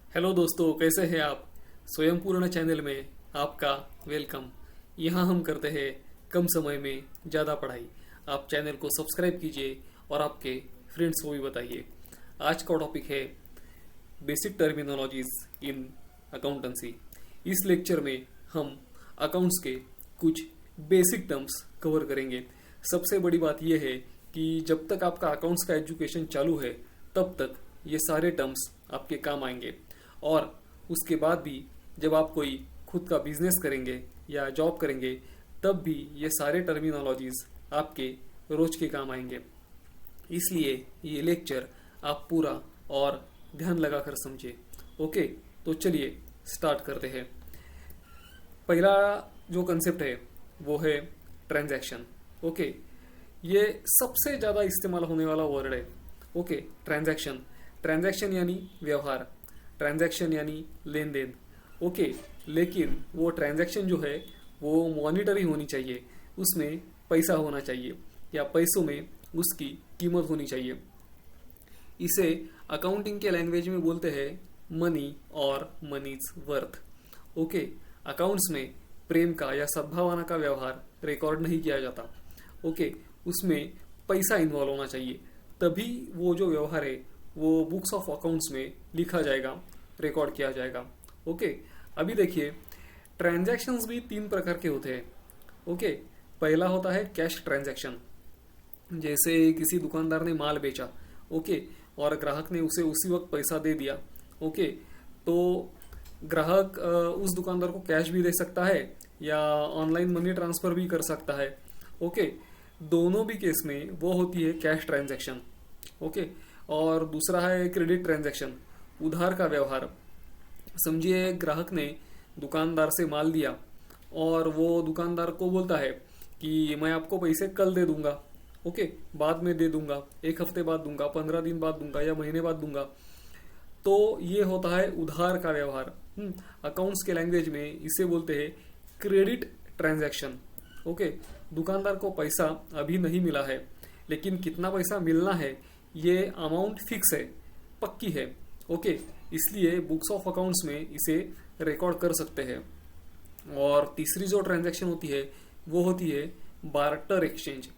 Hello दोस्तों, कैसे हैं आप। स्वयं पूर्ण चैनल में आपका वेलकम। यहाँ हम करते हैं कम समय में ज़्यादा पढ़ाई। आप चैनल को सब्सक्राइब कीजिए और आपके फ्रेंड्स को भी बताइए। आज का टॉपिक है बेसिक टर्मिनोलॉजीज इन अकाउंटेंसी। इस लेक्चर में हम अकाउंट्स के कुछ बेसिक टर्म्स कवर करेंगे। सबसे बड़ी बात यह है कि जब तक आपका अकाउंट्स का एजुकेशन चालू है तब तक ये सारे टर्म्स आपके काम आएंगे, और उसके बाद भी जब आप कोई खुद का बिजनेस करेंगे या जॉब करेंगे तब भी ये सारे टर्मिनोलॉजीज आपके रोज के काम आएंगे। इसलिए ये लेक्चर आप पूरा और ध्यान लगाकर समझिए। ओके, तो चलिए स्टार्ट करते हैं। पहला जो कंसेप्ट है वो है ट्रांजैक्शन। ओके, ये सबसे ज़्यादा इस्तेमाल होने वाला वर्ड है। Okay, transaction. ट्रांजैक्शन यानी व्यवहार, ट्रांजैक्शन यानी लेन देन। ओके, लेकिन वो ट्रांजैक्शन जो है वो मॉनिटरी होनी चाहिए, उसमें पैसा होना चाहिए या पैसों में उसकी कीमत होनी चाहिए। इसे अकाउंटिंग के लैंग्वेज में बोलते हैं मनी और मनीज वर्थ। ओके, अकाउंट्स में प्रेम का या सद्भावना का व्यवहार रिकॉर्ड नहीं किया जाता। ओके, उसमें पैसा इन्वॉल्व होना चाहिए, तभी वो जो व्यवहार है वो बुक्स ऑफ अकाउंट्स में लिखा जाएगा, रिकॉर्ड किया जाएगा। ओके, अभी देखिए ट्रांजैक्शंस भी तीन प्रकार के होते हैं। ओके, पहला होता है कैश ट्रांजैक्शन। जैसे किसी दुकानदार ने माल बेचा, ओके, और ग्राहक ने उसे उसी वक्त पैसा दे दिया। ओके, तो ग्राहक उस दुकानदार को कैश भी दे सकता है या ऑनलाइन मनी ट्रांसफर भी कर सकता है। ओके, दोनों भी केस में वो होती है कैश ट्रांजैक्शन। ओके, और दूसरा है क्रेडिट ट्रांजैक्शन, उधार का व्यवहार। समझिए ग्राहक ने दुकानदार से माल लिया और वो दुकानदार को बोलता है कि मैं आपको पैसे कल दे दूंगा, ओके, बाद में दे दूंगा, एक हफ्ते बाद दूंगा, 15 दिन बाद दूंगा या महीने बाद दूंगा। तो ये होता है उधार का व्यवहार। अकाउंट्स के लैंग्वेज में इसे बोलते हैं क्रेडिट ट्रांजैक्शन। ओके, दुकानदार को पैसा अभी नहीं मिला है, लेकिन कितना पैसा मिलना है ये अमाउंट फिक्स है, पक्की है। ओके, इसलिए बुक्स ऑफ अकाउंट्स में इसे रिकॉर्ड कर सकते हैं। और तीसरी जो ट्रांजैक्शन होती है वो होती है बार्टर एक्सचेंज,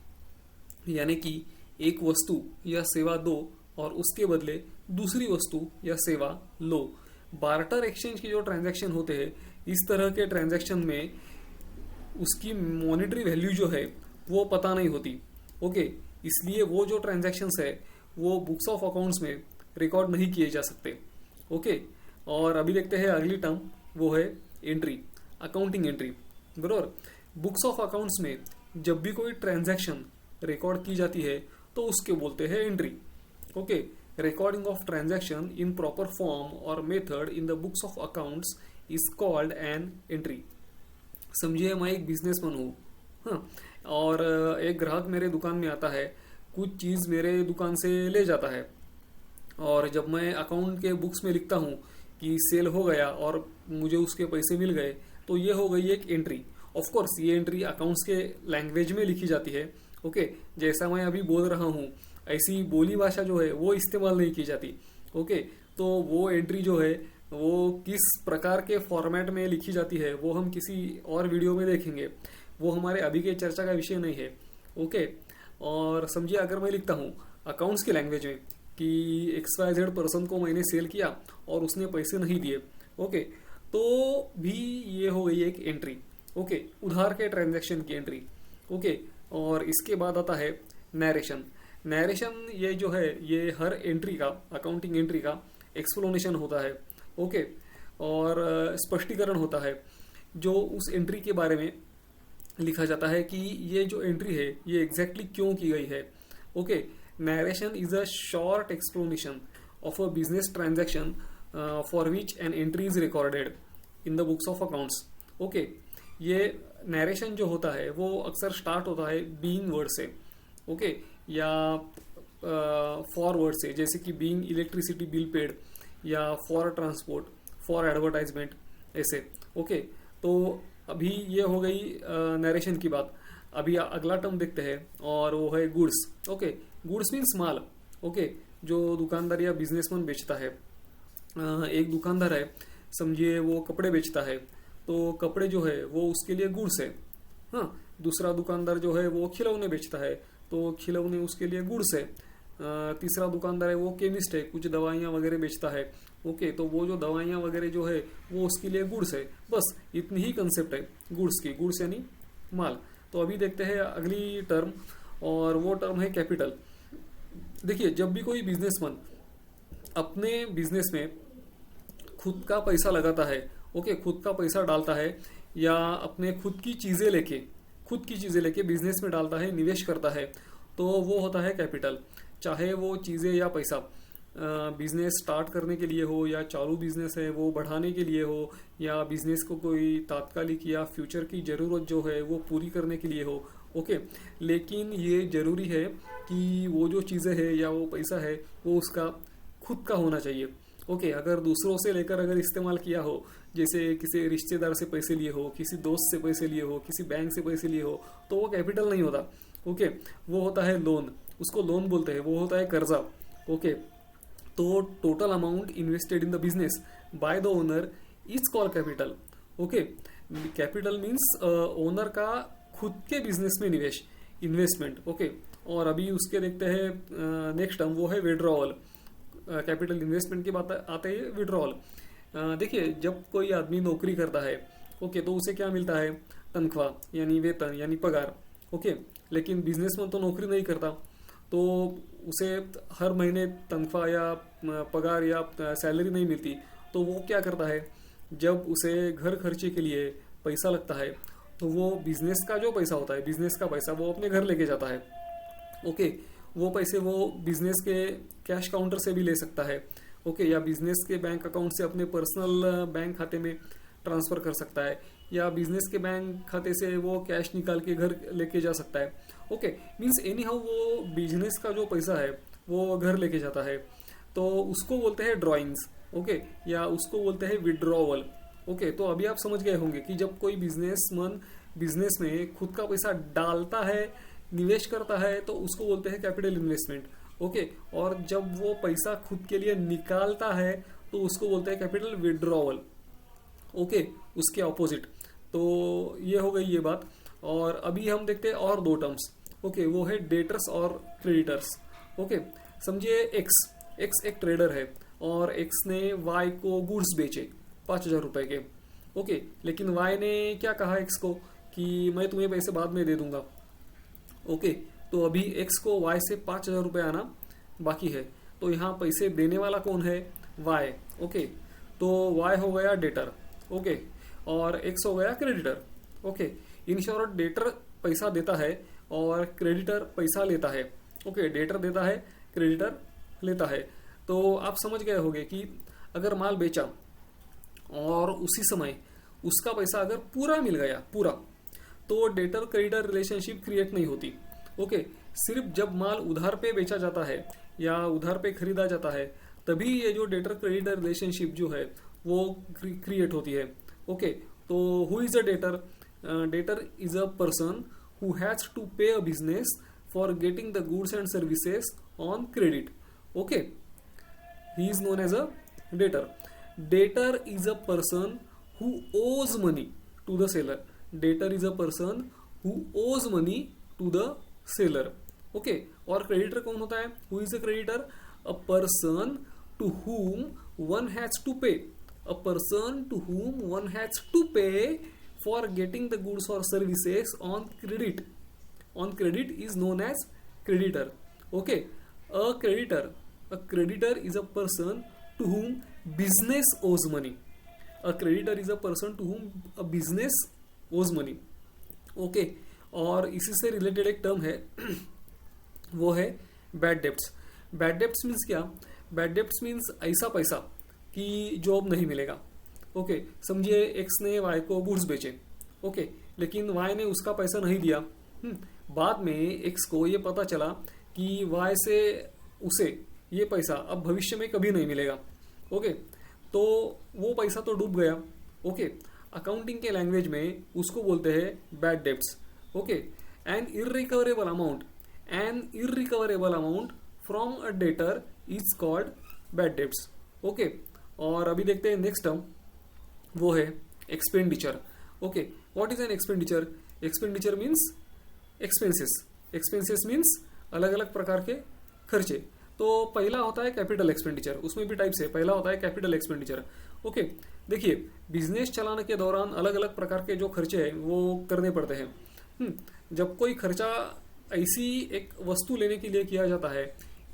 यानी कि एक वस्तु या सेवा दो और उसके बदले दूसरी वस्तु या सेवा लो। बार्टर एक्सचेंज की जो ट्रांजैक्शन होते हैं, इस तरह के ट्रांजैक्शन में उसकी मॉनेटरी वैल्यू जो है वो पता नहीं होती। ओके, इसलिए वो जो ट्रांजैक्शंस है वो बुक्स ऑफ अकाउंट्स में रिकॉर्ड नहीं किए जा सकते। ओके, और अभी देखते हैं अगली टर्म, वो है एंट्री, अकाउंटिंग एंट्री। बराबर, बुक्स ऑफ अकाउंट्स में जब भी कोई ट्रांजैक्शन रिकॉर्ड की जाती है तो उसके बोलते हैं entry. Okay, recording of transaction in proper form और method in the books of accounts is called an entry. समझिए मैं एक बिजनेसमैन हूँ, हाँ, और एक ग्राहक मेरे दुकान में आता है, कुछ चीज़ मेरे दुकान से ले जाता है, और जब मैं अकाउंट के बुक्स में लिखता हूँ कि सेल हो गया और मुझे उसके पैसे मिल गए, तो ये हो गई एक एंट्री। ऑफ कोर्स ये एंट्री अकाउंट्स के लैंग्वेज में लिखी जाती है। ओके, जैसा मैं अभी बोल रहा हूँ ऐसी बोली भाषा जो है वो इस्तेमाल नहीं की जाती। ओके, तो वो एंट्री जो है वो किस प्रकार के फॉर्मेट में लिखी जाती है वो हम किसी और वीडियो में देखेंगे, वो हमारे अभी के चर्चा का विषय नहीं है। ओके, और समझिए अगर मैं लिखता हूँ अकाउंट्स की लैंग्वेज में कि XYZ पर्सन को मैंने सेल किया और उसने पैसे नहीं दिए, ओके, तो भी ये हो गई एक एंट्री। ओके, उधार के ट्रांजैक्शन की एंट्री। ओके, और इसके बाद आता है नरेशन। नरेशन ये जो है ये हर एंट्री का, अकाउंटिंग एंट्री का एक्सप्लेनेशन होता है। ओके, और स्पष्टीकरण होता है जो उस एंट्री के बारे में लिखा जाता है कि ये जो एंट्री है ये एग्जैक्टली क्यों की गई है। Okay, narration is a short explanation of a business transaction for which an entry is recorded in the books of accounts. Okay, ये नरेशन जो होता है वो अक्सर स्टार्ट होता है बीइंग वर्ड से, ओके, या फॉर वर्ड से, जैसे कि बीइंग इलेक्ट्रिसिटी बिल पेड या फॉर ट्रांसपोर्ट, फॉर एडवर्टाइजमेंट, ऐसे। ओके, तो अभी ये हो गई नरेशन की बात। अभी अगला टर्म देखते हैं और वो है गुड्स। ओके, गुड्स मीन्स माल। ओके, जो दुकानदार या बिजनेसमैन बेचता है। एक दुकानदार है, समझिए वो कपड़े बेचता है, तो कपड़े जो है वो उसके लिए गुड्स है। हाँ, दूसरा दुकानदार जो है वो खिलौने बेचता है, तो खिलौने उसके लिए गुड्स है। तीसरा दुकानदार है वो केमिस्ट है, कुछ दवाइयाँ वगैरह बेचता है। ओके, तो वो जो दवाइयाँ वगैरह जो है वो उसके लिए गुड्स है। बस इतनी ही कंसेप्ट है गुड्स की। गुड्स यानी माल। तो अभी देखते हैं अगली टर्म, और वो टर्म है कैपिटल। देखिए, जब भी कोई बिजनेसमैन अपने बिजनेस में खुद का पैसा लगाता है, ओके, खुद का पैसा डालता है, या अपने खुद की चीजें लेके बिजनेस में डालता है, निवेश करता है, तो वो होता है कैपिटल। चाहे वो चीजें या पैसा बिजनेस स्टार्ट करने के लिए हो, या चालू बिजनेस है वो बढ़ाने के लिए हो, या बिजनेस को कोई तात्कालिक या फ्यूचर की जरूरत जो है वो पूरी करने के लिए हो। ओके, लेकिन ये जरूरी है कि वो जो चीजें है या वो पैसा है वो उसका खुद का होना चाहिए। ओके, अगर दूसरों से लेकर अगर इस्तेमाल किया हो, जैसे किसी रिश्तेदार से पैसे लिए हो, किसी दोस्त से पैसे लिए हो, किसी बैंक से पैसे लिए हो, तो वो कैपिटल नहीं होता। ओके, वो होता है लोन, उसको लोन बोलते हैं, वो होता है कर्जा। ओके, तो total amount invested in the business by the owner is called capital. Okay, capital means owner का खुद के बिजनेस में निवेश, इन्वेस्टमेंट। ओके, और अभी उसके देखते हैं नेक्स्ट टर्म, वो है विड्रॉवल। कैपिटल इन्वेस्टमेंट की बात आते ही विड्रॉवल। देखिए, जब कोई आदमी नौकरी करता है, ओके, तो उसे क्या मिलता है? तनख्वाह यानी वेतन यानी पगार। ओके, लेकिन बिजनेसमैन तो नौकरी नहीं करता, तो उसे हर महीने तनख्वाह या पगार या सैलरी नहीं मिलती। तो वो क्या करता है, जब उसे घर खर्चे के लिए पैसा लगता है, तो वो बिजनेस का जो पैसा होता है, बिजनेस का पैसा वो अपने घर लेके जाता है। ओके, वो पैसे वो बिजनेस के कैश काउंटर से भी ले सकता है। ओके, या बिजनेस के बैंक अकाउंट से अपने पर्सनल बैंक खाते में ट्रांसफर कर सकता है, या बिजनेस के बैंक खाते से वो कैश निकाल के घर लेके जा सकता है। ओके, मीन्स एनी हाउ वो बिजनेस का जो पैसा है वो घर लेके जाता है, तो उसको बोलते हैं ड्रॉइंग्स। ओके, या उसको बोलते हैं विड्रॉवल। ओके, तो अभी आप समझ गए होंगे कि जब कोई बिजनेसमैन बिजनेस में खुद का पैसा डालता है, निवेश करता है, तो उसको बोलते हैं कैपिटल इन्वेस्टमेंट। ओके, और जब वो पैसा खुद के लिए निकालता है तो उसको बोलते हैं कैपिटल विड्रॉवल। ओके, उसके ऑपोजिट। तो ये हो गई ये बात। और अभी हम देखते हैं और दो टर्म्स। ओके, वो है डेटर्स और क्रेडिटर्स। ओके, समझिए एक्स एक ट्रेडर है, और एक्स ने वाई को गुड्स बेचे 5,000 रुपए के। ओके, लेकिन वाई ने क्या कहा एक्स को कि मैं तुम्हें पैसे बाद में दे दूंगा। ओके, तो अभी एक्स को वाई से 5,000 रुपये आना बाकी है, तो यहाँ पैसे देने वाला कौन है? वाई। ओके, तो वाई हो गया डेटर। ओके, और एक्स हो गया creditor. Okay, in short debtor पैसा देता है और क्रेडिटर पैसा लेता है। ओके, डेटर देता है, क्रेडिटर लेता है। तो आप समझ गए होंगे कि अगर माल बेचा और उसी समय उसका पैसा अगर पूरा मिल गया, पूरा, तो डेटर क्रेडिटर रिलेशनशिप क्रिएट नहीं होती। ओके, सिर्फ जब माल उधार पे बेचा जाता है या उधार पे खरीदा जाता है, तभी ये जो डेटर क्रेडिटर रिलेशनशिप जो है वो क्रिएट होती है। ओके, तो who is a debtor? Debtor is a person who has to pay a business for getting the goods and services on credit. Okay, he is known as a debtor. Debtor is a person who owes money to the seller. Debtor is a person who owes money to the seller. Okay, और creditor कौन होता है? Who is a creditor? A person to whom one has to pay. A person to whom one has to pay for getting the goods or services on credit. On credit is known as creditor. Okay, a creditor is a person to whom business owes money. A creditor is a person to whom a business owes money. Okay, और इसी से related एक term है वो है bad debts. Bad debts means क्या? Bad debts means ऐसा पैसा कि जो अब नहीं मिलेगा. ओके, समझिए एक्स ने वाई को गुड्स बेचे. ओके, लेकिन वाई ने उसका पैसा नहीं दिया. बाद में एक्स को ये पता चला कि वाई से उसे ये पैसा अब भविष्य में कभी नहीं मिलेगा. ओके, तो वो पैसा तो डूब गया. ओके, अकाउंटिंग के लैंग्वेज में उसको बोलते हैं bad debts. Okay, an irrecoverable amount from a debtor is called bad debts. Okay, और अभी देखते हैं नेक्स्ट टर्म, वो है expenditure. Okay, what is an expenditure? Expenditure means expenses. Expenses means अलग अलग प्रकार के खर्चे। तो पहला होता है कैपिटल एक्सपेंडिचर, उसमें भी टाइप्स है। पहला होता है कैपिटल एक्सपेंडिचर। ओके, देखिए बिजनेस चलाने के दौरान अलग अलग प्रकार के जो खर्चे हैं वो करने पड़ते हैं। जब कोई खर्चा ऐसी एक वस्तु लेने के लिए किया जाता है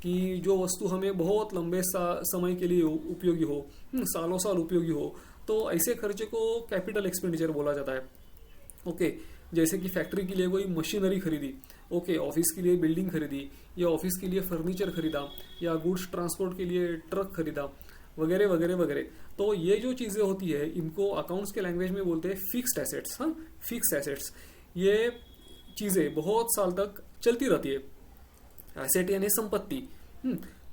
कि जो वस्तु हमें बहुत लंबे समय के लिए उपयोगी हो, सालों साल उपयोगी हो, तो ऐसे खर्चे को कैपिटल एक्सपेंडिचर बोला जाता है। ओके, जैसे कि फैक्ट्री के लिए कोई मशीनरी खरीदी, ओके, ऑफिस के लिए बिल्डिंग खरीदी, या ऑफिस के लिए फर्नीचर खरीदा, या गुड्स ट्रांसपोर्ट के लिए ट्रक खरीदा, वगैरह वगैरह वगैरह। तो ये जो चीज़ें होती है इनको अकाउंट्स के लैंग्वेज में बोलते हैं फिक्स्ड एसेट्स। हाँ, फिक्स्ड एसेट्स, ये चीज़ें बहुत साल तक चलती रहती है। एसेट यानी संपत्ति।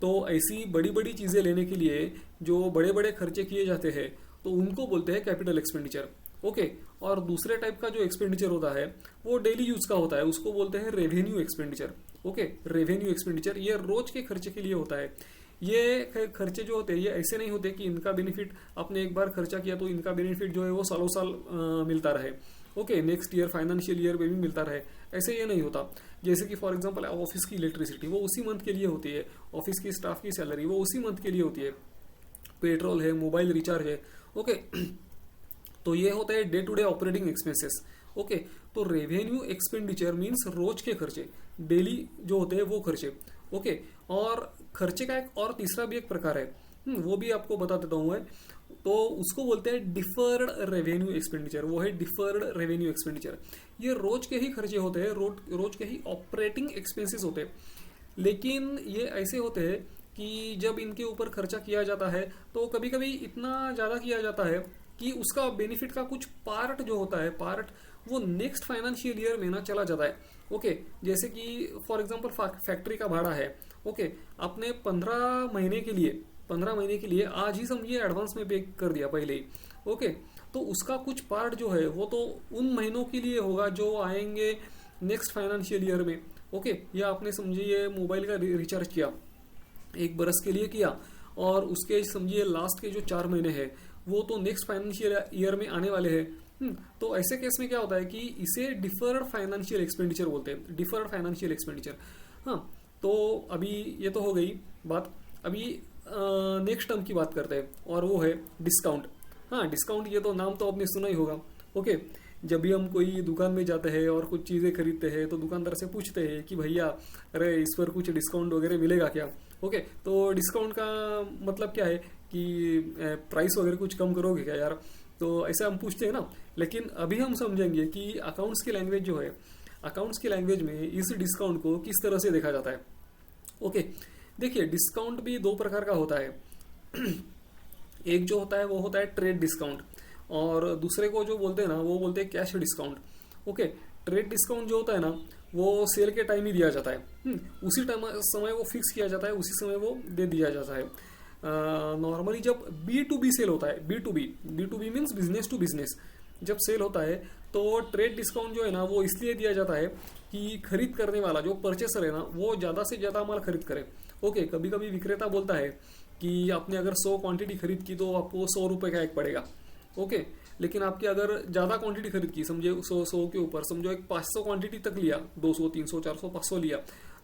तो ऐसी बड़ी बड़ी चीज़ें लेने के लिए जो बड़े बड़े खर्चे किए जाते हैं तो उनको बोलते हैं कैपिटल एक्सपेंडिचर। ओके, और दूसरे टाइप का जो एक्सपेंडिचर होता है वो डेली यूज का होता है, उसको बोलते हैं revenue expenditure. Okay, revenue expenditure ये रोज के खर्चे के लिए होता है। ये खर्चे जो होते हैं ये ऐसे नहीं होते कि इनका बेनिफिट आपने एक बार खर्चा किया तो इनका बेनिफिट जो है वो सालों साल मिलता रहे। Okay, next year financial year में भी मिलता रहे, ऐसे ये नहीं होता। जैसे कि फॉर एग्जांपल ऑफिस की इलेक्ट्रिसिटी वो उसी मंथ के लिए होती है, ऑफिस की स्टाफ की सैलरी वो उसी मंथ के लिए होती है, पेट्रोल है, मोबाइल रिचार्ज है। ओके, तो ये होता है day to day operating expenses. Okay, तो रेवेन्यू एक्सपेंडिचर मीन्स रोज के खर्चे, डेली जो होते हैं वो खर्चे। ओके, और खर्चे का एक और तीसरा भी एक प्रकार है, वो भी आपको बता देता हूँ मैं। तो उसको बोलते हैं डिफर्ड रेवेन्यू एक्सपेंडिचर, वो है डिफर्ड रेवेन्यू एक्सपेंडिचर। ये रोज के ही खर्चे होते हैं, रोज के ही ऑपरेटिंग एक्सपेंसेस होते हैं, लेकिन ये ऐसे होते हैं कि जब इनके ऊपर खर्चा किया जाता है तो कभी कभी इतना ज़्यादा किया जाता है कि उसका बेनिफिट का कुछ पार्ट जो होता है, पार्ट वो नेक्स्ट फाइनेंशियल ईयर में ना चला जाता है। ओके, जैसे कि फॉर एग्जांपल फैक्ट्री का भाड़ा है। ओके, आपने 15 महीने के लिए आज ही समझिए एडवांस में पे कर दिया पहले ही। ओके, तो उसका कुछ पार्ट जो है वो तो उन महीनों के लिए होगा जो आएंगे नेक्स्ट फाइनेंशियल ईयर में। ओके, या आपने समझिए मोबाइल का रिचार्ज किया, 1 बरस के लिए किया, और उसके समझिए लास्ट के जो 4 महीने हैं वो तो नेक्स्ट फाइनेंशियल ईयर में आने वाले हैं। तो ऐसे केस में क्या होता है कि इसे डिफर्ड फाइनेंशियल एक्सपेंडिचर बोलते हैं, डिफर्ड फाइनेंशियल एक्सपेंडिचर। हाँ, तो अभी ये तो हो गई बात। अभी नेक्स्ट टर्म की बात करते हैं और वो है डिस्काउंट। हाँ, डिस्काउंट ये तो नाम तो आपने सुना ही होगा। ओके, जब भी हम कोई दुकान में जाते हैं और कुछ चीज़ें खरीदते हैं तो दुकानदार से पूछते हैं कि भैया अरे इस पर कुछ डिस्काउंट वगैरह मिलेगा क्या। ओके, तो डिस्काउंट का मतलब क्या है कि प्राइस वगैरह कुछ कम करोगे क्या यार, तो ऐसा हम पूछते हैं ना। लेकिन अभी हम समझेंगे कि अकाउंट्स की लैंग्वेज जो है, अकाउंट्स की लैंग्वेज में इस डिस्काउंट को किस तरह से देखा जाता है। ओके, देखिए डिस्काउंट भी 2 प्रकार का होता है। एक जो होता है वो होता है ट्रेड डिस्काउंट, और दूसरे को जो बोलते हैं ना वो बोलते हैं cash discount. Okay, trade discount जो होता है ना वो सेल के टाइम ही दिया जाता है, उसी टाइम समय वो फिक्स किया जाता है, उसी समय वो दे दिया जाता है। नॉर्मली जब B2B सेल होता है, B2B means business to business, जब सेल होता है तो ट्रेड डिस्काउंट जो है ना वो इसलिए दिया जाता है कि खरीद करने वाला जो परचेसर है ना वो ज़्यादा से ज़्यादा माल खरीद करे। ओके, कभी कभी विक्रेता बोलता है कि आपने अगर 100 क्वांटिटी खरीद की तो आपको 100 रुपये का एक पड़ेगा। ओके, लेकिन आपकी अगर ज़्यादा क्वांटिटी खरीद की, समझे 100 के ऊपर समझो एक 500 क्वांटिटी तक लिया, 200 300 400 500 लिया,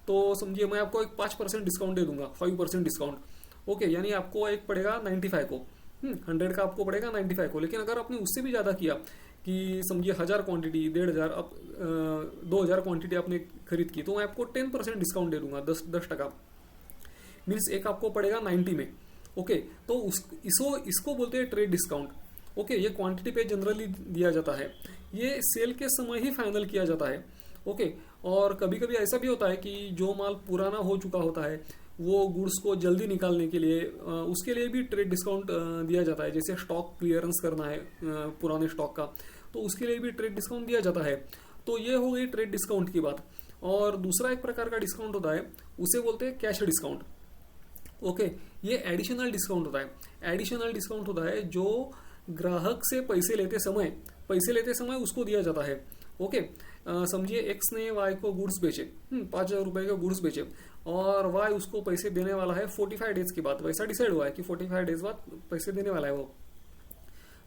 तो समझिए मैं आपको एक 5% डिस्काउंट दे दूंगा, 5% डिस्काउंट। ओके, यानी आपको एक पड़ेगा 95 को, 100 का आपको पड़ेगा 95 को। लेकिन अगर आपने उससे भी ज़्यादा किया कि समझिए 1000 क्वांटिटी, 1500, अब 2000 क्वांटिटी आपने खरीद की, तो मैं आपको 10% डिस्काउंट दे दूंगा, 10%, मीन्स एक आपको पड़ेगा 90 में। ओके, तो इसको बोलते हैं ट्रेड डिस्काउंट। ओके, ये क्वांटिटी पे जनरली दिया जाता है, ये सेल के समय ही फाइनल किया जाता है। ओके, और कभी कभी ऐसा भी होता है कि जो माल पुराना हो चुका होता है वो गुड्स को जल्दी निकालने के लिए उसके लिए भी ट्रेड डिस्काउंट दिया जाता है। जैसे स्टॉक क्लियरेंस करना है पुराने स्टॉक का, तो उसके लिए भी ट्रेड डिस्काउंट दिया जाता है। तो ये हो गई ट्रेड डिस्काउंट की बात। और दूसरा एक प्रकार का डिस्काउंट होता है, उसे बोलते हैं कैश डिस्काउंट। ओके, ये एडिशनल डिस्काउंट होता है। एडिशनल डिस्काउंट होता है जो ग्राहक से पैसे लेते समय उसको दिया जाता है। ओके, समझिए एक्स ने वाई को गुड्स बेचे, 5000 रुपये के गुड्स बेचे, और वाई उसको पैसे देने वाला है 45 डेज के बाद, वैसा डिसाइड हुआ है कि 45 डेज बाद पैसे देने वाला है वो।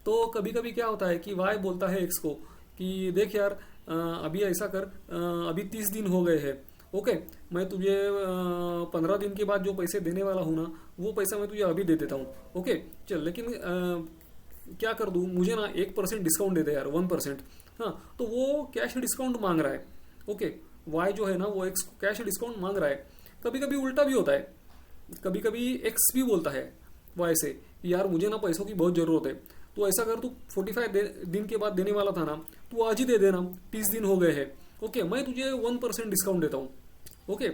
तो कभी कभी क्या होता है कि वाई बोलता है एक्स को कि देख यार अभी ऐसा कर, अभी 30 दिन हो गए हैं, ओके, मैं तुझे 15 दिन के बाद जो पैसे देने वाला हूँ ना, वो पैसा मैं तुझे अभी दे देता हूँ, ओके चल, लेकिन क्या कर दूँ, मुझे ना 1% डिस्काउंट दे दे यार, 1%। हाँ, तो वो कैश डिस्काउंट मांग रहा है, ओके, वाई जो है ना वो एक्स को कैश डिस्काउंट मांग रहा है। कभी कभी उल्टा भी होता है, कभी कभी एक्स भी बोलता है वाई से यार मुझे ना पैसों की बहुत जरूरत है, तो ऐसा कर, तू 45 दिन के बाद देने वाला था ना, तू आज ही दे देना, 30 दिन हो गए हैं, ओके, मैं तुझे 1% डिस्काउंट देता हूँ, ओके।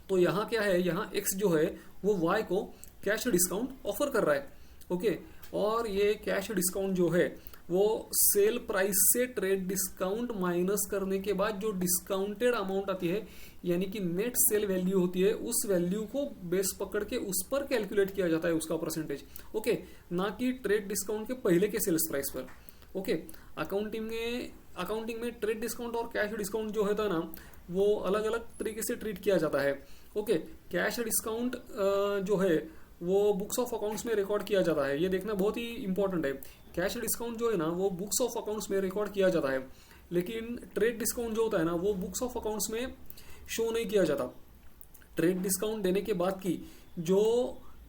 तो यहाँ क्या है, यहाँ एक्स जो है वो वाई को कैश डिस्काउंट ऑफर कर रहा है, ओके। और ये कैश डिस्काउंट जो है वो सेल प्राइस से ट्रेड डिस्काउंट माइनस करने के बाद जो डिस्काउंटेड अमाउंट आती है, यानी कि नेट सेल वैल्यू होती है, उस वैल्यू को बेस पकड़ के उस पर कैलकुलेट किया जाता है उसका परसेंटेज, ओके, ना कि ट्रेड डिस्काउंट के पहले के सेल्स प्राइस पर, ओके। अकाउंटिंग में ट्रेड डिस्काउंट और कैश डिस्काउंट जो होता है ना, वो अलग अलग तरीके से ट्रीट किया जाता है, ओके। कैश डिस्काउंट जो है वो बुक्स ऑफ अकाउंट्स में रिकॉर्ड किया जाता है, ये देखना बहुत ही इंपॉर्टेंट है। कैश डिस्काउंट जो है ना वो बुक्स ऑफ अकाउंट्स में रिकॉर्ड किया जाता है, लेकिन ट्रेड डिस्काउंट जो होता है ना वो बुक्स ऑफ अकाउंट्स में शो नहीं किया जाता। ट्रेड डिस्काउंट देने के बाद की जो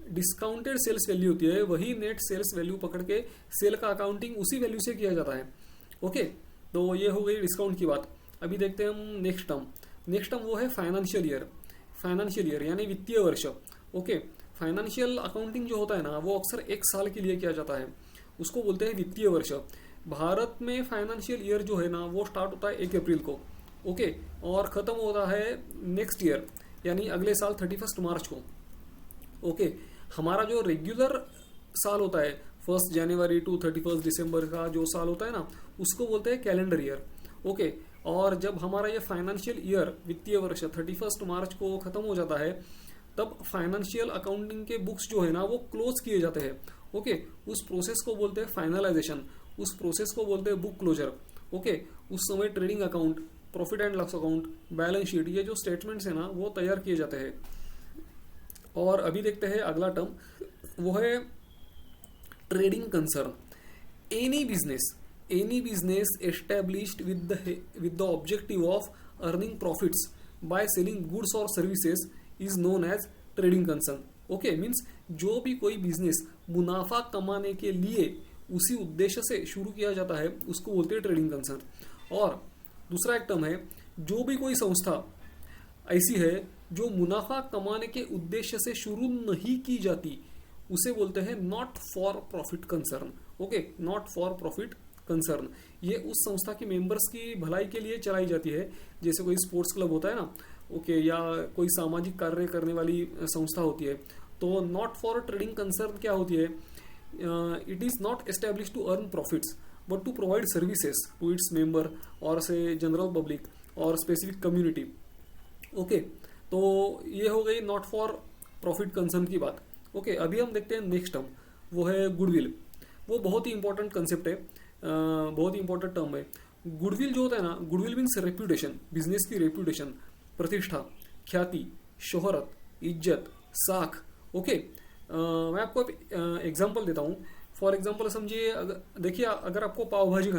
डिस्काउंटेड सेल्स वैल्यू होती है वही नेट सेल्स वैल्यू पकड़ के सेल का अकाउंटिंग उसी वैल्यू से किया जाता है, ओके। तो ये हो गई डिस्काउंट की बात। अभी देखते हैं हम नेक्स्ट टर्म वो है फाइनेंशियल ईयर यानी वित्तीय वर्ष, ओके। फाइनेंशियल अकाउंटिंग जो होता है ना वो अक्सर 1 साल के लिए किया जाता है, उसको बोलते हैं वित्तीय वर्ष। भारत में फाइनेंशियल ईयर जो है ना वो स्टार्ट होता है 1 अप्रैल को, ओके, और खत्म होता है नेक्स्ट ईयर यानी अगले साल 31 मार्च को, ओके। हमारा जो रेगुलर साल होता है 1 जनवरी टू 31 दिसंबर का जो साल होता है ना उसको बोलते हैं कैलेंडर ईयर, ओके। और जब हमारा ये फाइनेंशियल ईयर वित्तीय वर्ष 31 मार्च को खत्म हो जाता है तब फाइनेंशियल अकाउंटिंग के बुक्स जो है ना वो क्लोज किए जाते हैं, ओके। उस प्रोसेस को बोलते हैं फाइनलाइजेशन, उस प्रोसेस को बोलते हैं बुक क्लोजर, ओके। उस समय trading account, profit and loss account, balance sheet, ये जो स्टेटमेंट्स है ना वो तैयार किए जाते हैं। और अभी देखते हैं अगला टर्म, वो है trading concern. Any business established with the objective of earning profits by selling goods और services is known as trading concern, okay. Means जो भी कोई बिजनेस मुनाफा कमाने के लिए उसी उद्देश्य से शुरू किया जाता है उसको बोलते हैं ट्रेडिंग कंसर्न। और दूसरा एक टर्म है, जो भी कोई संस्था ऐसी है जो मुनाफा कमाने के उद्देश्य से शुरू नहीं की जाती उसे बोलते हैं not for profit concern, okay, not for profit concern. ये उस संस्था के मेंबर्स की भलाई के लिए चलाई जाती है, जैसे कोई स्पोर्ट्स क्लब होता है ना, ओके, या कोई सामाजिक कार्य करने वाली संस्था होती है। तो नॉट फॉर ट्रेडिंग कंसर्न क्या होती है, it is not establish to earn profits but to provide services to its member और से जनरल पब्लिक और स्पेसिफिक कम्युनिटी, ओके। तो ये हो गई नॉट फॉर प्रॉफिट कंसर्न की बात, ओके। अभी हम देखते हैं नेक्स्ट टर्म, वो है गुडविल। वो बहुत ही इंपॉर्टेंट कंसेप्ट है, बहुत ही इंपॉर्टेंट टर्म है। गुडविल जो होता है ना, गुडविल मीन्स रेप्यूटेशन, बिजनेस की रेप्यूटेशन, प्रतिष्ठा, ख्याति, शोहरत, इज्जत, साख, ओके। मैं आपको एग्जांपल देता हूँ। फॉर एग्जांपल समझिए, देखिए अगर आपको पाव भाजी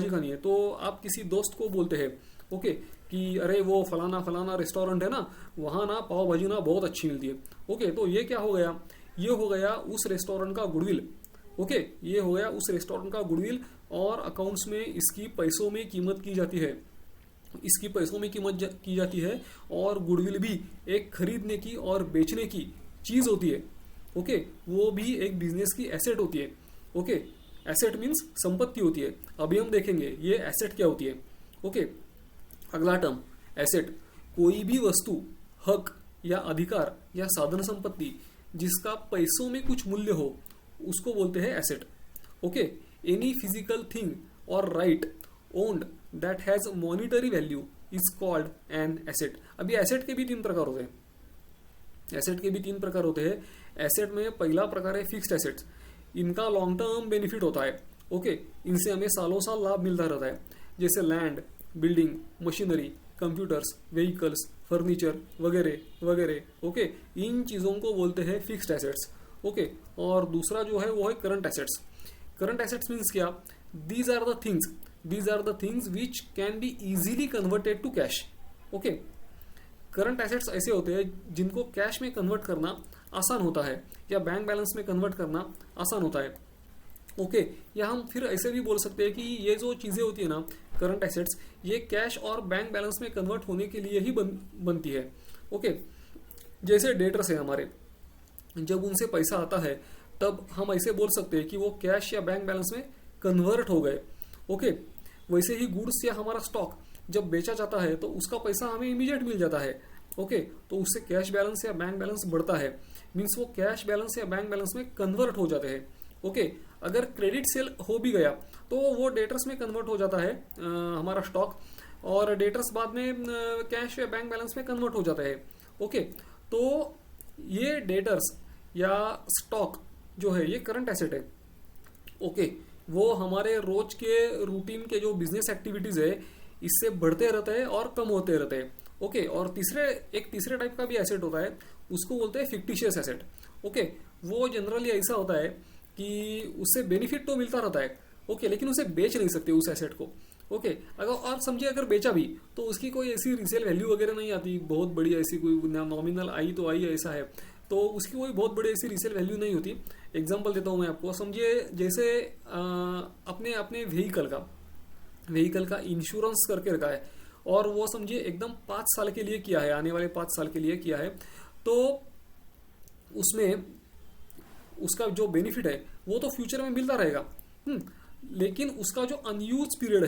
खानी है तो आप किसी दोस्त को बोलते हैं, ओके, कि अरे वो फलाना रेस्टोरेंट है ना, वहाँ ना पाव भाजी ना बहुत अच्छी मिलती है, ओके। तो ये क्या हो गया, ये हो गया उस रेस्टोरेंट का गुडविल, ओके, ये हो गया उस रेस्टोरेंट का गुडविल। और अकाउंट्स में इसकी पैसों में कीमत की जाती है, इसकी पैसों में कीमत की जाती है। और गुडविल भी एक खरीदने की और बेचने की चीज होती है, ओके। वो भी एक बिजनेस की एसेट होती है, ओके। एसेट मीन्स संपत्ति होती है। अभी हम देखेंगे ये एसेट क्या होती है, ओके। अगला टर्म एसेट, कोई भी वस्तु, हक या अधिकार या साधन संपत्ति जिसका पैसों में कुछ मूल्य हो उसको बोलते हैं asset, okay. Any physical thing और right owned that has monetary value is called an asset. अभी एसेट के भी 3 प्रकार होते हैं, एसेट के भी 3 प्रकार होते हैं। एसेट में पहला प्रकार है फिक्स्ड एसेट्स, इनका लॉन्ग टर्म बेनिफिट होता है, ओके। इनसे हमें सालों साल लाभ मिलता रहता है, जैसे land, building, machinery, computers, vehicles, furniture वगैरह वगैरह। ओके, इन चीज़ों को बोलते हैं फिक्स्ड एसेट्स। ओके, और दूसरा जो है वो है current assets. Current assets means क्या? These are the things which can be easily converted to cash. Okay, current assets ऐसे होते हैं जिनको कैश में कन्वर्ट करना आसान होता है या बैंक बैलेंस में कन्वर्ट करना आसान होता है। ओके, या हम फिर ऐसे भी बोल सकते हैं कि ये जो चीज़ें होती है ना करंट एसेट्स, ये कैश और बैंक बैलेंस में कन्वर्ट होने के लिए ही बनती है। ओके, जैसे डेटर्स है हमारे, जब उनसे पैसा आता है तब हम ऐसे बोल सकते हैं कि वो कैश या बैंक बैलेंस में कन्वर्ट हो गए। ओके, वैसे ही गुड्स या हमारा स्टॉक जब बेचा जाता है तो उसका पैसा हमें इमीडिएट मिल जाता है। ओके, तो उससे कैश बैलेंस या बैंक बैलेंस बढ़ता है, मीन्स वो कैश बैलेंस या बैंक बैलेंस में कन्वर्ट हो जाते हैं। ओके, अगर क्रेडिट सेल हो भी गया तो वो डेटर्स में कन्वर्ट हो जाता है हमारा स्टॉक, और डेटर्स बाद में कैश या बैंक बैलेंस में कन्वर्ट हो जाता है। ओके, तो ये डेटर्स या स्टॉक जो है ये करंट एसेट है। ओके, वो हमारे रोज के रूटीन के जो बिजनेस एक्टिविटीज है इससे बढ़ते रहते हैं और कम होते रहते हैं। ओके, और तीसरे टाइप का भी एसेट होता है, उसको बोलते हैं फिक्टिशियस एसेट। ओके, वो जनरली ऐसा होता है कि उससे बेनिफिट तो मिलता रहता है। ओके, लेकिन उसे बेच नहीं सकते उस एसेट को। ओके, अगर और समझिए अगर बेचा भी तो उसकी कोई ऐसी रीसेल वैल्यू वगैरह नहीं आती, बहुत बड़ी ऐसी कोई नॉमिनल आई तो आई ऐसा है, तो उसकी कोई बहुत बड़ी ऐसी रीसेल वैल्यू नहीं होती। एग्जांपल देता हूँ मैं आपको, समझिए जैसे अपने अपने व्हीकल का इंश्योरेंस करके रखा है और वो समझिए एकदम 5 साल के लिए किया है, आने वाले 5 साल के लिए किया है, तो उसमें उसका जो बेनिफिट है वो तो फ्यूचर में मिलता रहेगा। लेकिन उसका जो अनयूज पीरियड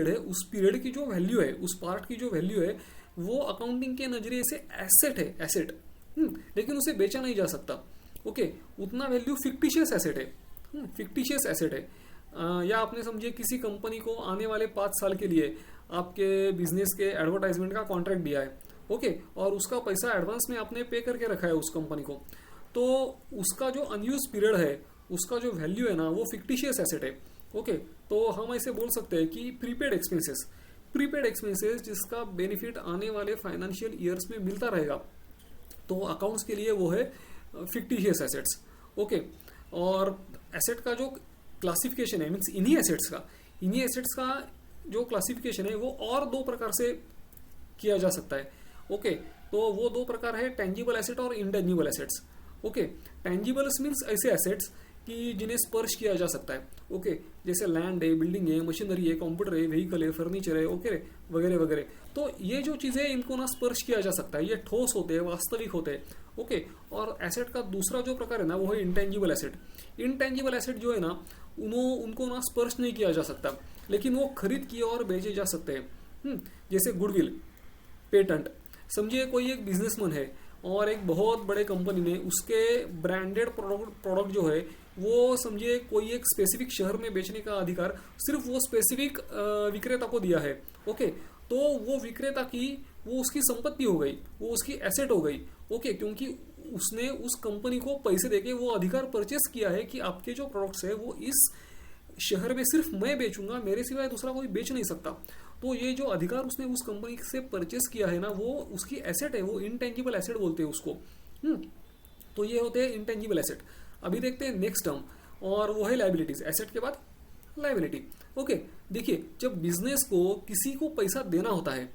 है, उस पीरियड की जो वैल्यू है, उस पार्ट की जो वैल्यू है, वो अकाउंटिंग के नजरिए से एसेट। लेकिन उसे बेचा नहीं जा सकता। ओके, उतना वैल्यू फिक्टिशियस एसेट है। या आपने समझिए किसी कंपनी को आने वाले 5 साल के लिए आपके बिजनेस के एडवर्टाइजमेंट का कॉन्ट्रैक्ट दिया है। ओके, और उसका पैसा एडवांस में आपने पे करके रखा है उस कंपनी को, तो उसका जो अनयूज पीरियड है, उसका जो वैल्यू है ना, वो फिक्टिशियस एसेट है। ओके, तो हम ऐसे बोल सकते हैं कि प्रीपेड एक्सपेंसेस जिसका बेनिफिट आने वाले फाइनेंशियल ईयर्स में मिलता रहेगा, तो अकाउंट्स के लिए वो है फिक्टिशियस एसेट्स। ओके, और एसेट का जो क्लासिफिकेशन है, मीन्स इन्हीं एसेट्स का जो क्लासिफिकेशन है वो और 2 प्रकार से किया जा सकता है। ओके, तो वो 2 प्रकार है, टेंजिबल एसेट और इनटेंजिबल एसेट्स। ओके, टेंजिबल्स मीन्स ऐसे एसेट्स कि जिन्हें स्पर्श किया जा सकता है। ओके, जैसे लैंड है, बिल्डिंग है, मशीनरी है, कंप्यूटर है, व्हीकल है, फर्नीचर है, ओके वगैरह वगैरह। तो ये जो चीजें इनको ना स्पर्श किया जा सकता है, ये ठोस होते हैं, वास्तविक होते हैं। ओके, और एसेट का दूसरा जो प्रकार है ना वो है इंटेंजिबल एसेट जो है ना उनको ना स्पर्श नहीं किया जा सकता, लेकिन वो खरीद किए और बेचे जा सकते हैं। जैसे गुडविल, पेटेंट। समझिए कोई एक बिजनेसमैन है और एक बहुत बड़े कंपनी ने उसके ब्रांडेड प्रोडक्ट जो है वो समझिए कोई एक स्पेसिफिक शहर में बेचने का अधिकार सिर्फ वो स्पेसिफिक विक्रेता को दिया है। ओके, तो वो विक्रेता की वो उसकी संपत्ति हो गई, वो उसकी एसेट हो गई। ओके, क्योंकि उसने उस कंपनी को पैसे देके वो अधिकार परचेस किया है कि आपके जो प्रोडक्ट्स है वो इस शहर में सिर्फ मैं बेचूंगा, मेरे सिवाय दूसरा कोई बेच नहीं सकता। तो ये जो अधिकार उसने उस कंपनी से परचेस किया है ना, वो उसकी एसेट है, वो इंटेंजिबल एसेट बोलते हैं उसको। तो ये होते हैं इंटेंजिबल एसेट। अभी देखते हैं नेक्स्ट टर्म, और वो है लायबिलिटीज। एसेट के बाद लायबिलिटी। ओके, देखिए जब बिजनेस को किसी को पैसा देना होता है,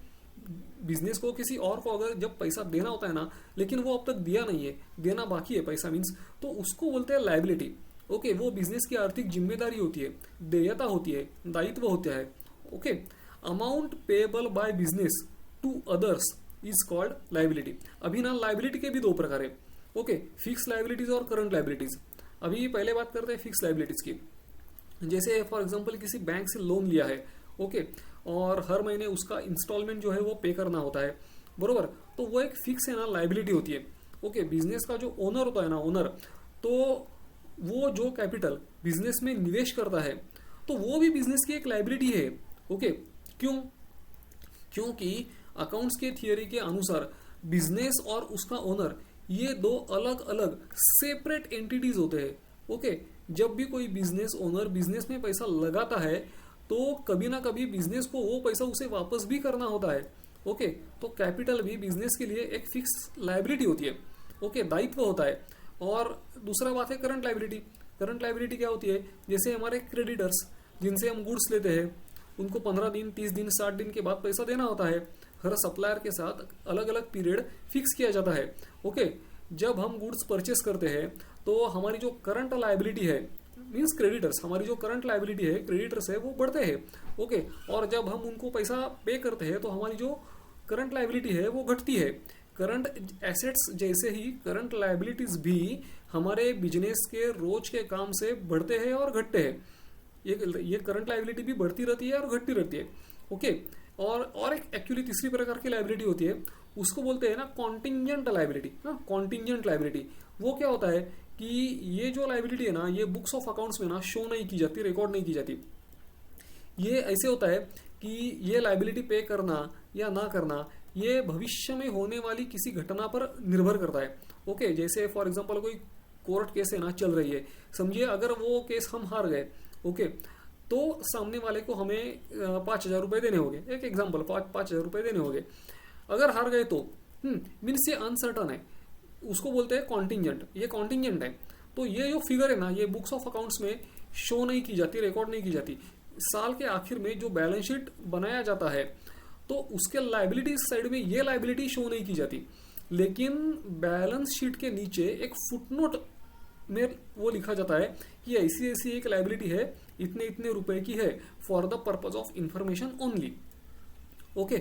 बिजनेस को किसी और को अगर जब पैसा देना होता है ना, लेकिन वो अब तक दिया नहीं है, देना बाकी है पैसा मीन्स, तो उसको बोलते हैं लायबिलिटी। ओके, वो बिजनेस की आर्थिक जिम्मेदारी होती है, देयता होती है, दायित्व होता है। Okay, amount payable by business to others is called liability. अभी ना लायबिलिटी के भी 2 प्रकार है। ओके, फिक्स लायबिलिटीज और करंट लायबिलिटीज। अभी पहले बात करते हैं फिक्स लायबिलिटीज की। जैसे फॉर एग्जांपल किसी बैंक से लोन लिया है, ओके, और हर महीने उसका इंस्टॉलमेंट जो है वो पे करना होता है, बरोबर, तो वो एक फिक्स है ना लायबिलिटी होती है। ओके, बिजनेस का जो ओनर होता है ना, ओनर, तो वो जो कैपिटल बिजनेस में निवेश करता है तो वो भी बिजनेस की एक लायबिलिटी है। ओके, क्योंकि अकाउंट्स के थियरी के अनुसार बिजनेस और उसका ओनर ये 2 अलग अलग सेपरेट एंटिटीज होते हैं। ओके, जब भी कोई बिजनेस ओनर बिजनेस में पैसा लगाता है तो कभी ना कभी बिजनेस को वो पैसा उसे वापस भी करना होता है। ओके, तो कैपिटल भी बिजनेस के लिए एक फिक्स लायबिलिटी होती है। ओके, दायित्व होता है। और दूसरा बात है करंट लायबिलिटी। करंट लायबिलिटी क्या होती है, जैसे हमारे क्रेडिटर्स जिनसे हम गुड्स लेते हैं, उनको 15 दिन, 30 दिन, 60 दिन के बाद पैसा देना होता है। हर सप्लायर के साथ अलग अलग पीरियड फिक्स किया जाता है। ओके, जब हम गुड्स परचेस करते हैं तो हमारी जो करंट लायबिलिटी है, मीन्स क्रेडिटर्स, हमारी जो करंट लायबिलिटी है, क्रेडिटर्स है, वो बढ़ते हैं। ओके, और जब हम उनको पैसा पे करते हैं तो हमारी जो करंट लायबिलिटी है वो घटती है। करंट एसेट्स जैसे ही करंट लायबिलिटीज भी हमारे बिजनेस के रोज के काम से बढ़ते हैं और घटते हैं। ये करंट लायबिलिटी भी बढ़ती रहती है और घटती रहती है। ओके, और एक एक्चुअली तीसरी प्रकार की लायबिलिटी होती है, उसको बोलते हैं ना कॉन्टिंजेंट लायबिलिटी। ना, कॉन्टिंजेंट लायबिलिटी वो क्या होता है कि ये जो लायबिलिटी है ना, ये बुक्स ऑफ अकाउंट्स में ना शो नहीं की जाती, रिकॉर्ड नहीं की जाती। ये ऐसे होता है कि ये लायबिलिटी पे करना या ना करना ये भविष्य में होने वाली किसी घटना पर निर्भर करता है। ओके, जैसे फॉर एग्जांपल कोई कोर्ट केस है ना, चल रही है, समझिए अगर वो केस हम हार गए, ओके, तो सामने वाले को हमें 5,000 रुपए देने होंगे। एक एग्जांपल, 5,000 रुपए देने होंगे। अगर हार गए तो मीन्स ये अनसर्टन है, उसको बोलते हैं कॉन्टिंजेंट। ये कॉन्टिंजेंट है, तो ये जो फिगर है ना, ये बुक्स ऑफ अकाउंट्स में शो नहीं की जाती, रिकॉर्ड नहीं की जाती। साल के आखिर में जो बैलेंस शीट बनाया जाता है तो उसके लायबिलिटी साइड में ये लायबिलिटी शो नहीं की जाती, लेकिन बैलेंस शीट के नीचे एक फुटनोट में वो लिखा जाता है कि ऐसी ऐसी एक लायबिलिटी है, इतने इतने रुपए की है, for the purpose of information only. Okay,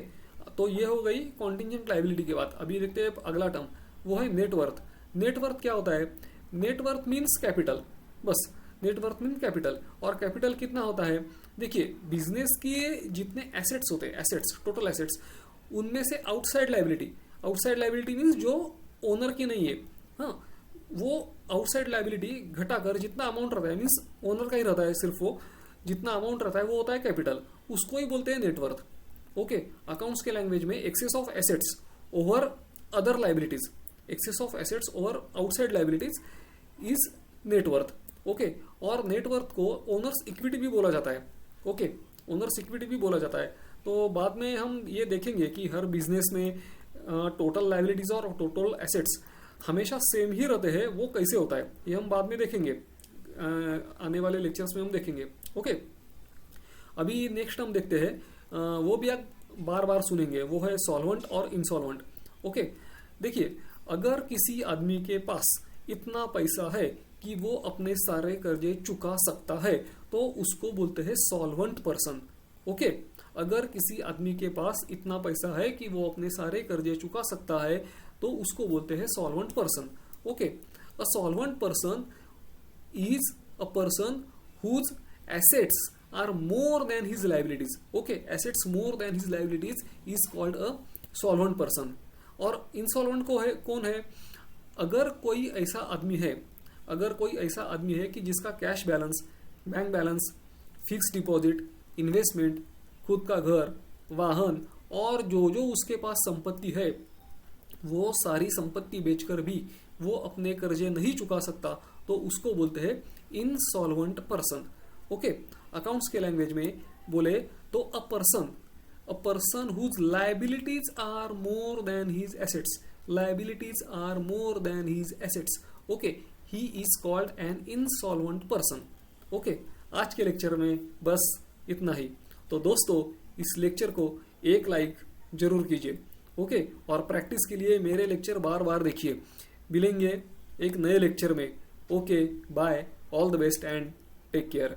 तो ये हो गई कॉन्टिंजेंट लायबिलिटी की बात। अभी देखते हैं अगला टर्म, वो है नेटवर्थ। नेटवर्थ क्या होता है? नेटवर्थ मीन्स कैपिटल, बस। Net worth means capital. और कैपिटल कितना होता है? देखिए, बिजनेस के जितने एसेट्स होते हैं, एसेट्स, टोटल एसेट्स, उनमें से outside liability, outside liability means जो ओनर की नहीं है, हाँ, वो आउटसाइड लायबिलिटी घटाकर जितना अमाउंट रहता है, मीन्स ओनर का ही रहता है, सिर्फ वो जितना अमाउंट रहता है वो होता है कैपिटल, उसको ही बोलते हैं नेटवर्थ। ओके, अकाउंट्स के लैंग्वेज में excess of assets over other liabilities, excess of assets over outside liabilities is net worth. Okay, और नेटवर्थ को ओनर्स इक्विटी भी बोला जाता है। ओके, ओनर्स इक्विटी भी बोला जाता है। तो बाद में हम ये देखेंगे कि हर बिजनेस में टोटल लायबिलिटीज और टोटल एसेट्स हमेशा सेम ही रहते हैं, वो कैसे होता है ये हम बाद में देखेंगे, आने वाले लेक्चर्स में हम देखेंगे। ओके, अभी नेक्स्ट हम देखते हैं, वो भी आप बार बार सुनेंगे, वो है सॉल्वेंट और इंसॉल्वेंट। ओके, देखिए, अगर किसी आदमी के पास इतना पैसा है कि वो अपने सारे कर्जे चुका सकता है तो उसको बोलते हैं सॉल्वेंट पर्सन। ओके, अगर किसी आदमी के पास इतना पैसा है कि वो अपने सारे कर्जे चुका सकता है तो उसको बोलते हैं solvent person. Okay, a solvent person is a person whose assets are more than his liabilities. Okay, assets more than his liabilities is called a solvent person. और insolvent को है कौन है? अगर कोई ऐसा आदमी है, अगर कोई ऐसा आदमी है कि जिसका cash balance, bank balance, fix deposit, investment, खुद का घर, वाहन और जो जो उसके पास संपत्ति है वो सारी संपत्ति बेचकर भी वो अपने कर्जे नहीं चुका सकता, तो उसको बोलते हैं इनसॉल्वेंट पर्सन। ओके, अकाउंट्स के लैंग्वेज में बोले तो a person whose liabilities are more than his assets, liabilities are more than his assets. Okay, he is called an insolvent person. Okay, आज के लेक्चर में बस इतना ही। तो दोस्तों, इस लेक्चर को एक लाइक जरूर कीजिए। ओके, और प्रैक्टिस के लिए मेरे लेक्चर बार बार देखिए। मिलेंगे एक नए लेक्चर में। Okay, bye, all the best and take care.